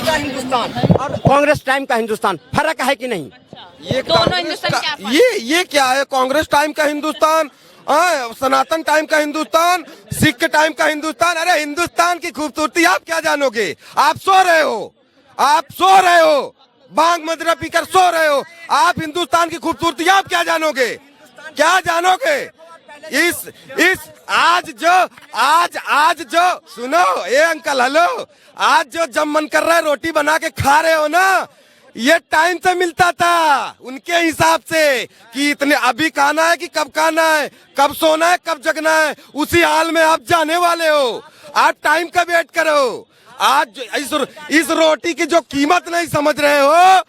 का हिंदुस्तान और कांग्रेस टाइम का हिंदुस्तान फर्क है कि नहीं? ये दोनों हिंदुस्तान क्या फर्क? ये क्या है? कांग्रेस टाइम का हिंदुस्तान, सनातन टाइम का हिंदुस्तान, सिख टाइम का हिंदुस्तान। अरे हिंदुस्तान की खूबसूरती आप क्या जानोगे? आप सो रहे हो, आप सो रहे हो, बांग मदरा पीकर सो रहे हो। आप हिंदुस्तान की खूबसूरती आप क्या जानोगे? क्या जानोगे? इस आज जो सुनो, ये अंकल हेलो, आज जो जब मन कर रहा है रोटी बना के खा रहे हो ना, ये टाइम से मिलता था उनके हिसाब से कि इतने अभी खाना है कि कब खाना है, कब सोना है, कब जगना है, उसी हाल में आप जाने वाले हो। आप टाइम का वेट करो। आज इस रोटी की जो कीमत नहीं समझ रहे हो,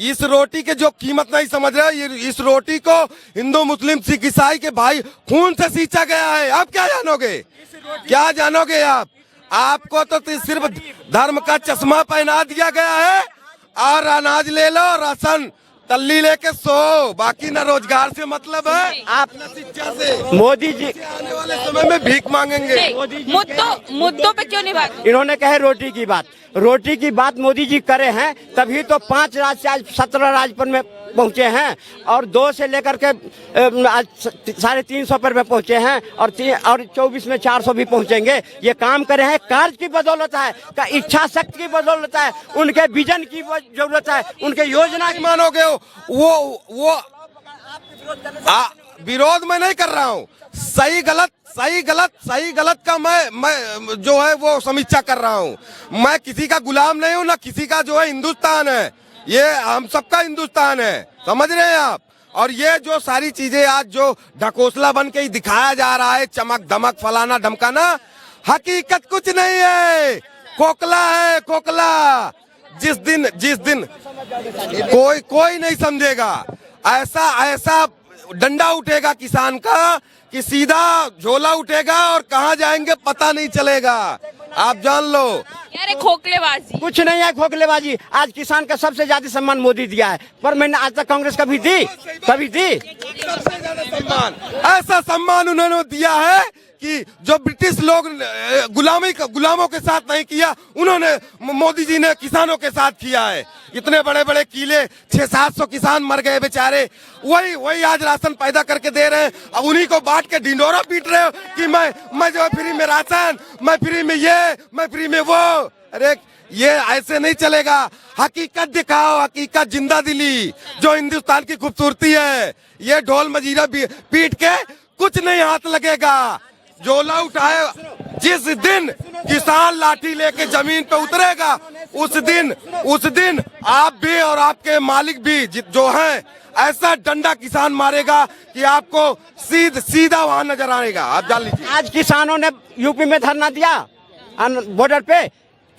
इस रोटी के जो कीमत नहीं समझ रहे हो, इस रोटी को हिंदू मुस्लिम सिख ईसाई के भाई खून से सींचा गया है। आप क्या जानोगे? क्या जानोगे आप? आपको तो सिर्फ धर्म का चश्मा पहना दिया गया है और अनाज ले लो, राशन तल्ली लेके सो, बाकी ना रोजगार से मतलब है, आप न शिक्षा से। मोदी जी आने वाले समय में भीख मांगेंगे। मुद्दों पे क्यों नहीं बात? इन्होंने कहे रोटी की बात मोदी जी करे हैं, तभी तो 5 राज्य से आज 17 राज्य पर में पहुंचे हैं और 2 से लेकर के आज 350 पर में पहुंचे हैं और 24 में 400 भी पहुंचेंगे। ये काम करे हैं कार्य की बदौलत है, का इच्छा शक्ति की बदौलत है, उनके विजन की जरूरत है, उनके योजना की। मानोगे वो विरोध मैं नहीं कर रहा हूँ, सही गलत का मैं जो है वो समीक्षा कर रहा हूँ। मैं किसी का गुलाम नहीं हूँ, ना किसी का जो है हिंदुस्तान है, ये हम सबका हिंदुस्तान है, समझ रहे हैं आप? और ये जो सारी चीजें आज जो ढकोसला बन के ही दिखाया जा रहा है, चमक धमक फलाना धमकाना, हकीकत कुछ नहीं है, खोखला है खोखला। जिस दिन कोई नहीं समझेगा, ऐसा डंडा उठेगा किसान का कि सीधा झोला उठेगा और कहाँ जाएंगे पता नहीं चलेगा। आप जान लो। यार खोखलेबाजी कुछ नहीं है, खोखलेबाजी। आज किसान का सबसे ज्यादा सम्मान मोदी दिया है, पर मैंने आज तक कांग्रेस कभी दी? ऐसा सम्मान उन्होंने दिया है कि जो ब्रिटिश लोग गुलामों के साथ नहीं किया, उन्होंने मोदी जी ने किसानों के साथ किया है। इतने बड़े बड़े किले, 600-700 किसान मर गए बेचारे, वही आज राशन पैदा करके दे रहे हैं। अब उन्हीं को बांट के ढिंडोरा पीट रहे हो कि मैं जो फ्री में राशन, मैं फ्री में ये, मैं फ्री में वो। अरे ये ऐसे नहीं चलेगा। हकीकत दिखाओ, हकीकत जिंदा दिली जो हिंदुस्तान की खूबसूरती है। ये ढोल मजीरा पीट के कुछ नहीं हाथ लगेगा। झोला उठाए, जिस दिन किसान लाठी लेके जमीन पे उतरेगा, उस दिन आप भी और आपके मालिक भी जो हैं, ऐसा डंडा किसान मारेगा कि आपको सीधा वहां नजर आएगा। आप जान लीजिए। आज किसानों ने यूपी में धरना दिया बॉर्डर पे,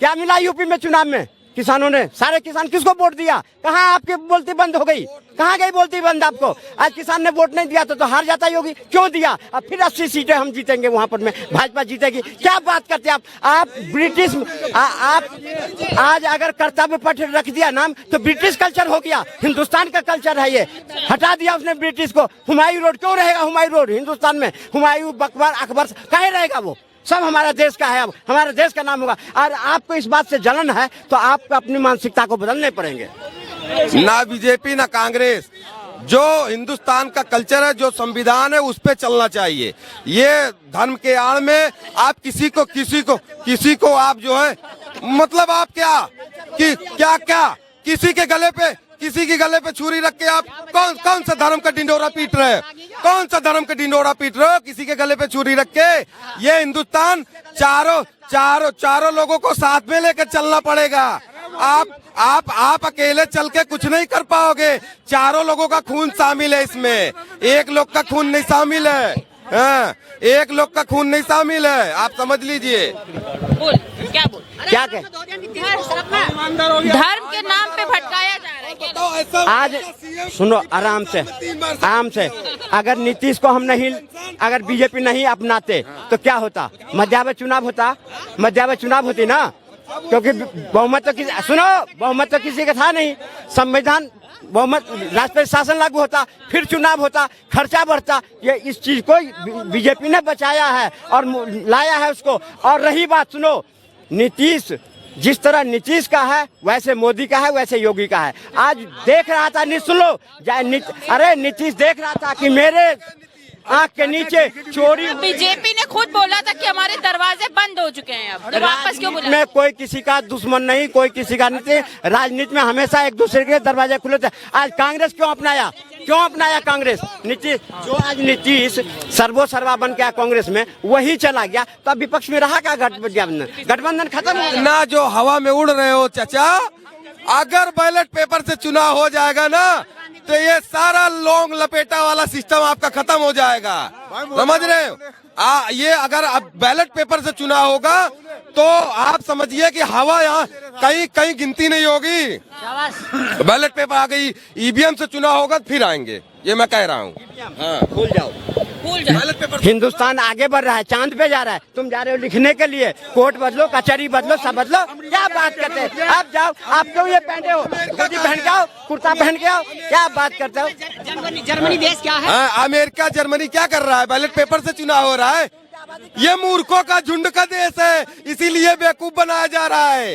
क्या मिला यूपी में चुनाव में? किसानों ने, सारे किसान किसको वोट दिया? कहाँ आपकी बोलती बंद हो गई? कहाँ गई बोलती बंद आपको? आज किसान ने वोट नहीं दिया तो हार जाता योगी। क्यों दिया? अब फिर 80 सीटें हम जीतेंगे वहां पर में, भाजपा जीतेगी। क्या बात करते हैं आप ब्रिटिश आप आज अगर कर्तव्य पथ रख दिया नाम तो ब्रिटिश कल्चर हो गया। हिंदुस्तान का कल्चर है ये, हटा दिया उसने ब्रिटिश को। हुमायूं रोड क्यों रहेगा? हुमायूं रोड हिंदुस्तान में हुमायूं, बकबर, अकबर काहे रहेगा? वो सब हमारा देश का है, अब हमारे देश का नाम होगा। और आपको इस बात से जलन है तो आपको अपनी मानसिकता को बदलने पड़ेंगे। ना बीजेपी ना कांग्रेस, जो हिंदुस्तान का कल्चर है, जो संविधान है, उस पे चलना चाहिए। ये धर्म के आड़ में आप किसी को आप जो है मतलब आप क्या किसी के गले पे छुरी रख के आप कौन सा धर्म का ढिंडोरा पीट रहे हैं? कौन सा धर्म का ढिंडोरा पीट रहे हो किसी के गले पे छुरी रख के? ये हिंदुस्तान चारों लोगों को साथ में लेकर चलना पड़ेगा। आप अकेले चल के कुछ नहीं कर पाओगे। चारों लोगों का खून शामिल है इसमें, एक लोग का खून नहीं शामिल है। हाँ, एक लोग का खून नहीं शामिल है, आप समझ लीजिए। क्या कह धर्म के नाम पे भटकाया जा रहा है। आज सुनो, आराम से अगर नीतीश को हम नहीं, अगर बीजेपी नहीं अपनाते तो क्या होता? मध्यावधि चुनाव होती ना, क्योंकि बहुमत तो किसी का था नहीं। संविधान बहुमत, राष्ट्रपति शासन लागू होता, फिर चुनाव होता, खर्चा बढ़ता। ये इस चीज को बीजेपी ने बचाया है और लाया है उसको। और रही बात, सुनो, नीतीश जिस तरह नीतीश का है वैसे मोदी का है, वैसे योगी का है। आज देख रहा था, सुन लो, अरे नीतीश देख रहा था कि मेरे आंख के नीचे चोरी। बीजेपी ने खुद बोला था कि हमारे दरवाजे बंद हो चुके हैं, अब तो वापस क्यों बोला? में कोई किसी का दुश्मन नहीं, कोई किसी का नहीं। राजनीति में हमेशा एक दूसरे के दरवाजे खुले थे। आज कांग्रेस क्यों अपनाया कांग्रेस? नीतीश, जो आज नीतीश सर्वा बन गया कांग्रेस में, वही चला गया, तो अब विपक्ष में रहा क्या? गठबंधन खत्म हो गया ना। जो हवा में उड़ रहे हो चाचा, अगर बैलेट पेपर से चुनाव हो जाएगा ना, तो ये सारा लोंग लपेटा वाला सिस्टम आपका खत्म हो जाएगा। समझ रहे हो? ये अगर अब बैलेट पेपर से चुनाव होगा तो आप समझिए कि हवा यहाँ कहीं गिनती नहीं होगी। बैलेट पेपर आ गई, ईवीएम से चुनाव होगा फिर आएंगे, ये मैं कह रहा हूँ। भूल जाओ। बैलेट पेपर हिंदुस्तान आगे बढ़ रहा है, चांद पे जा रहा है। तुम जा रहे हो लिखने के लिए, कोर्ट बदलो, कचहरी बदलो, सब बदलो। क्या बात करते हैं? आप जाओ, आप क्यों ये पहने हो? गंजी पहन के आओ, कुर्ता पहन के आओ, क्या बात करते हो? जर्मनी देश क्या है? अमेरिका जर्मनी क्या कर रहा है? बैलेट पेपर से चुनाव हो रहा है। ये मूर्खों का झुंड का देश है, इसीलिए बेवकूफ बनाया जा रहा है।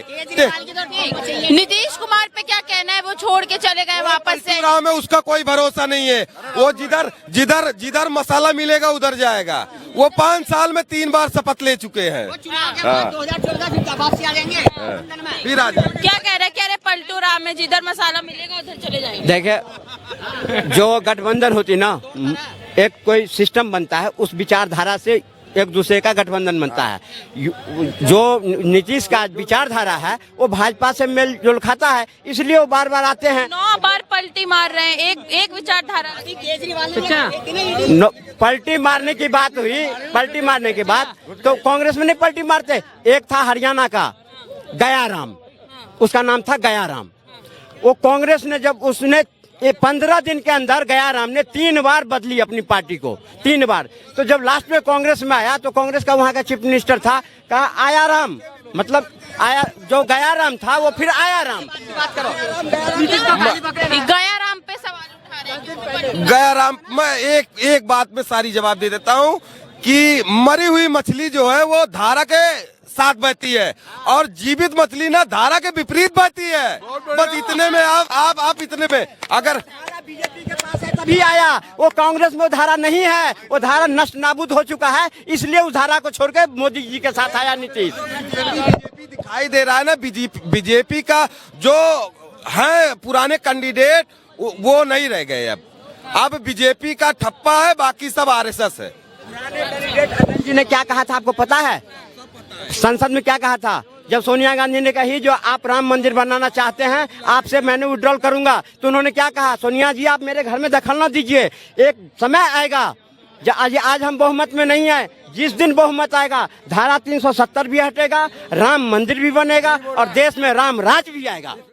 नीतीश कुमार पे क्या कहना है? वो छोड़ के चले गए वापस से। चुनाव में उसका कोई भरोसा नहीं है। वो जिधर मसाला मिलेगा उधर जाएगा। वो 5 साल में 3 बार शपथ ले चुके हैं। 2014 वापसी आ जाएंगे, फिर आ जाएंगे। क्या कह रहे पलटू राम में जिधर मसाला मिलेगा उधर चले जाएंगे। देखे, जो गठबंधन होती ना, एक कोई सिस्टम बनता है, उस विचारधारा से एक दूसरे का गठबंधन बनता है। जो नीतीश का विचारधारा है वो भाजपा से मेल जोल खाता है, इसलिए वो बार बार आते हैं। 9 बार पलटी मार रहे हैं एक विचारधारा। पलटी मारने की बात हुई, पलटी मारने की बात तो कांग्रेस में नहीं पलटी मारते। एक था हरियाणा का गयाराम, उसका नाम था गयाराम। वो कांग्रेस ने जब उसने 15 दिन के अंदर गयाराम ने 3 बार बदली अपनी पार्टी को, 3 बार। तो जब लास्ट में कांग्रेस में आया तो कांग्रेस का वहाँ का चीफ मिनिस्टर था, कहा आयाराम, मतलब आया, जो गयाराम था वो फिर आयाराम। बात करो, गयाराम पे सवाल उठा रहे हैं। गयाराम, मैं एक बात में सारी जवाब दे देता हूँ कि मरी हुई मछली जो है वो धारा के साथ बहती है और जीवित मछली ना धारा के विपरीत बहती है। बस इतने में आप इतने में अगर बीजेपी के पास है तभी आया। वो कांग्रेस में वो धारा नहीं है, वो धारा नष्ट नाबूद हो चुका है, इसलिए उस धारा को छोड़ के मोदी जी के साथ आया नीतीश। बीजेपी दिखाई दे रहा है ना, बीजेपी का जो है पुराने कैंडिडेट वो नहीं रह गए। अब बीजेपी का ठप्पा है, बाकी सब आरएसएस है। अटल जी ने क्या कहा था आपको पता है? संसद में क्या कहा था? जब सोनिया गांधी ने कही जो आप राम मंदिर बनाना चाहते हैं, आपसे मैंने विड्रॉल करूंगा, तो उन्होंने क्या कहा? सोनिया जी आप मेरे घर में दखल न दीजिए, एक समय आएगा आज हम बहुमत में नहीं है, जिस दिन बहुमत आएगा धारा 370 भी हटेगा, राम मंदिर भी बनेगा और देश में राम राज भी आएगा।